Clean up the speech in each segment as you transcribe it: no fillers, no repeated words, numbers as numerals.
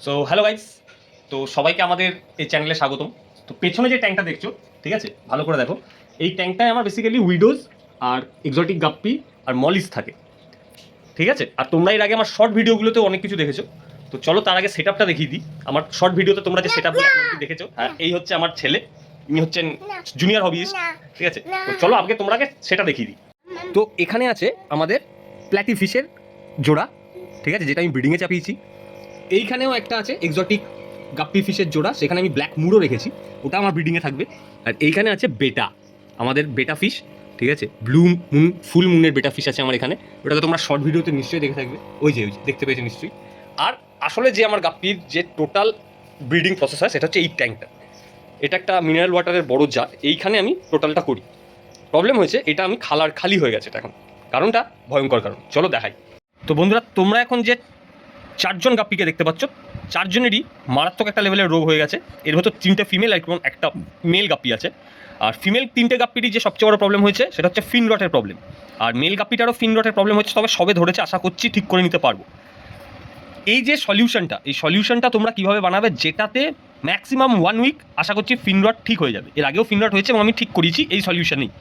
So hello guys, তো সবাইকে আমাদের এই চ্যানেলে স্বাগতম। তো পেছনে যে ট্যাঙ্কটা দেখছো, ঠিক আছে, ভালো করে দেখো। এই ট্যাঙ্কটায় আমার বেসিক্যালি উইডোজ আর এক্সোটিক গাপ্পি আর মলিস থাকে, ঠিক আছে। আর তোমরা এর আগে আমার শর্ট ভিডিওগুলোতেও অনেক কিছু দেখেছো। তো চলো তার আগে সেটআপটা দেখিয়ে দিই। আমার শর্ট ভিডিওতে তোমরা যে সেটআপগুলো দেখেছো, হ্যাঁ, এই হচ্ছে আমার ছেলে, ইনি হচ্ছেন জুনিয়র হবিস্ট, ঠিক আছে। তো চলো আগে তোমরা আগে সেটা দেখিয়ে দিই। তো এখানে আছে আমাদের প্ল্যাটি ফিশের জোড়া, ঠিক আছে, যেটা আমি ব্রিডিংয়ে চাপিয়েছি। এইখানেও একটা আছে এক্সোটিক গাপ্পি ফিশের জোড়া, সেখানে আমি ব্ল্যাক মুরও রেখেছি, ওটা আমার ব্রিডিংয়ে থাকবে। আর এইখানে আছে বেটা, আমাদের বেটা ফিশ, ঠিক আছে, ব্লু মুন, ফুল মুনের বেটা ফিশ আছে আমার এখানে। ওটা তো তোমরা শর্ট ভিডিওতে নিশ্চয়ই দেখে থাকবে, ওই যে দেখতে পেয়েছো নিশ্চয়ই। আর আসলে যে আমার গাপ্পির যে টোটাল ব্রিডিং প্রসেস হয় সেটা হচ্ছে এই ট্যাঙ্কটা। এটা একটা মিনারেল ওয়াটারের বড় জার, এইখানে আমি টোটালটা করি। প্রবলেম হয়েছে, এটা আমি খালি হয়ে গেছে এটা এখন। কারণটা ভয়ঙ্কর কারণ, চলো দেখাই। তো বন্ধুরা, তোমরা এখন যে চারজন গাপ্পিকে দেখতে পাচ্ছ, চারজনেরই মারাত্মক একটা লেভেলের রোগ হয়ে গেছে। এর ভেতর 3টে ফিমেল আর একটা মেল গাপ্পি আছে। আর ফিমেল 3টে গাপ্পিরই যে সবচেয়ে বড় প্রবলেম হয়েছে সেটা হচ্ছে ফিন রটের প্রবলেম। আর মেল গাপ্পিটারও ফিন রটের প্রবলেম হচ্ছে, তবে সবে ধরেছে, আশা করছি ঠিক করে নিতে পারবো। এই যে সলিউশনটা, এই সলিউশনটা তোমরা কীভাবে বানাবে, যেটাতে ম্যাক্সিমাম 1 উইক আশা করছি ফিন রট ঠিক হয়ে যাবে। এর আগেও ফিন রট হয়েছে এবং আমি ঠিক করেছি এই সলিউশনেই।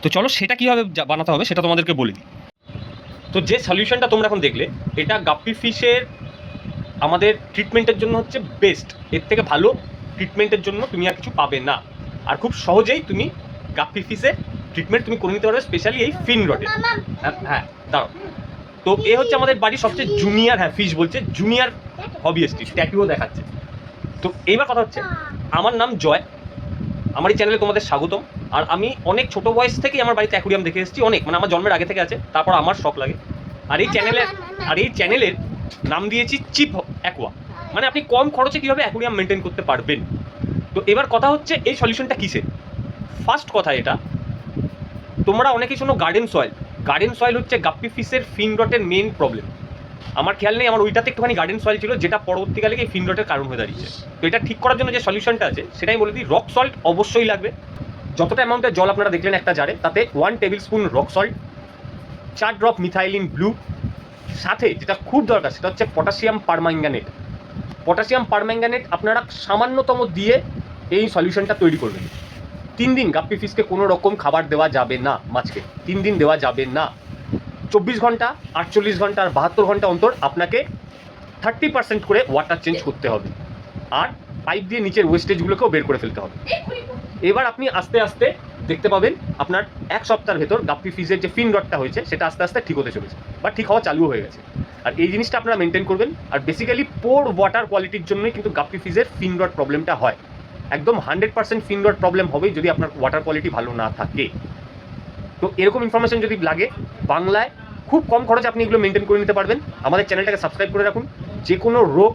তো চলো সেটা কীভাবে বানাতে হবে সেটা তোমাদেরকে বলে দিই। তো যে সলিউশনটা তোমরা এখন দেখলে, এটা গাপ্পি ফিশের আমাদের ট্রিটমেন্টের জন্য হচ্ছে বেস্ট। এর থেকে ভালো ট্রিটমেন্টের জন্য তুমি আর কিছু পাবে না। আর খুব সহজেই তুমি গাপ্পি ফিশের ট্রিটমেন্ট তুমি করে নিতে পারবে, স্পেশালি এই ফিন রডে। হ্যাঁ, দাঁড়াও। তো এ হচ্ছে আমাদের বাড়ির সবচেয়ে জুনিয়র, হ্যাঁ ফিশ বলছে, জুনিয়র হবিস্ট, ট্যাটুও দেখাচ্ছে। তো এইবার কথা হচ্ছে, আমার নাম জয়, আমার এই চ্যানেলে তোমাদের স্বাগতম। আর আমি অনেক ছোট বয়স থেকেই আমার বাড়িতে অ্যাকুরিয়াম দেখে এসেছি, অনেক, মানে আমার জন্মের আগে থেকে আছে। তারপর আমার শখ লাগে। আর এই চ্যানেলের নাম দিয়েছি চিপ অ্যাকোয়া, মানে আপনি কম খরচে কীভাবে অ্যাকুরিয়াম মেনটেন করতে পারবেন। তো এবার কথা হচ্ছে এই সলিউশনটা কিসের। ফার্স্ট কথা, এটা তোমরা অনেকেই শোনো গার্ডেন সয়েল। গার্ডেন সয়েল হচ্ছে গাপ্পি ফিশের ফিন রটের মেন প্রবলেম। আমার খেয়াল নেই, আমার ওইটাতে একটুখানি গার্ডেন সয়েল ছিল, যেটা পরবর্তীকালে এই ফিন রটের কারণ হয়ে দাঁড়িয়েছে। তো এটা ঠিক করার জন্য যে সলিউশনটা আছে সেটাই বলে দিই। রক সল্ট অবশ্যই লাগবে। যতটা অ্যামাউন্টের জল আপনারা দেখলেন একটা জারে, তাতে 1 table spoon rock salt, 4 drop methylene blue, সাথে যেটা খুব দরকার সেটা হচ্ছে পটাশিয়াম পারম্যাঙ্গানেট। পটাশিয়াম পারম্যাঙ্গানেট আপনারা সামান্যতম দিয়ে এই সলিউশনটা তৈরি করবেন। 3 দিন গাপ্পি ফিশকে কোনো রকম খাবার দেওয়া যাবে না, মাছকে 3 দিন দেওয়া যাবে না। 24 ঘন্টা, 48 ঘন্টা আর 72 ঘন্টা অন্তর আপনাকে 30% করে ওয়াটার চেঞ্জ করতে হবে। আর পাইপ দিয়ে নিচের ওয়েস্টেজগুলোকেও বের করে ফেলতে হবে। এবার আপনি আস্তে আস্তে দেখতে পাবেন আপনার 1 সপ্তাহের ভেতর গাপ্পি ফিশের যে ফিন রটটা হয়েছে সেটা আস্তে আস্তে ঠিক হতে চলেছে, বা ঠিক হওয়া চালু হয়ে গেছে। আর এই জিনিসটা আপনারা মেনটেন করবেন। আর বেসিক্যালি পোর ওয়াটার কোয়ালিটির জন্যই কিন্তু গাপ্পি ফিশের ফিন রট প্রবলেমটা হয়। একদম 100% ফিন রট প্রবলেম হবেই যদি আপনার ওয়াটার কোয়ালিটি ভালো না থাকে। তো এরকম ইনফরমেশন যদি লাগে বাংলায়, খুব কম খরচে আপনি এগুলো মেনটেন করে নিতে পারবেন। আমাদের চ্যানেলটাকে সাবস্ক্রাইব করে রাখুন। যে কোনো রোগ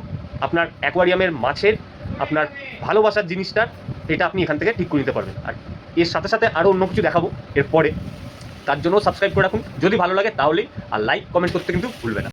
আপনার অ্যাকোয়ারিয়ামের মাছের, আপনার ভালোবাসার জিনিসটার, এটা আপনি এখান থেকে ঠিক করে নিতে পারবেন। আর এর সাথে সাথে আরও অন্য কিছু দেখাবো এরপরে, তার জন্য সাবস্ক্রাইব করে রাখুন যদি ভালো লাগে তাহলেই। আর লাইক কমেন্ট করতে কিন্তু ভুলবেন না।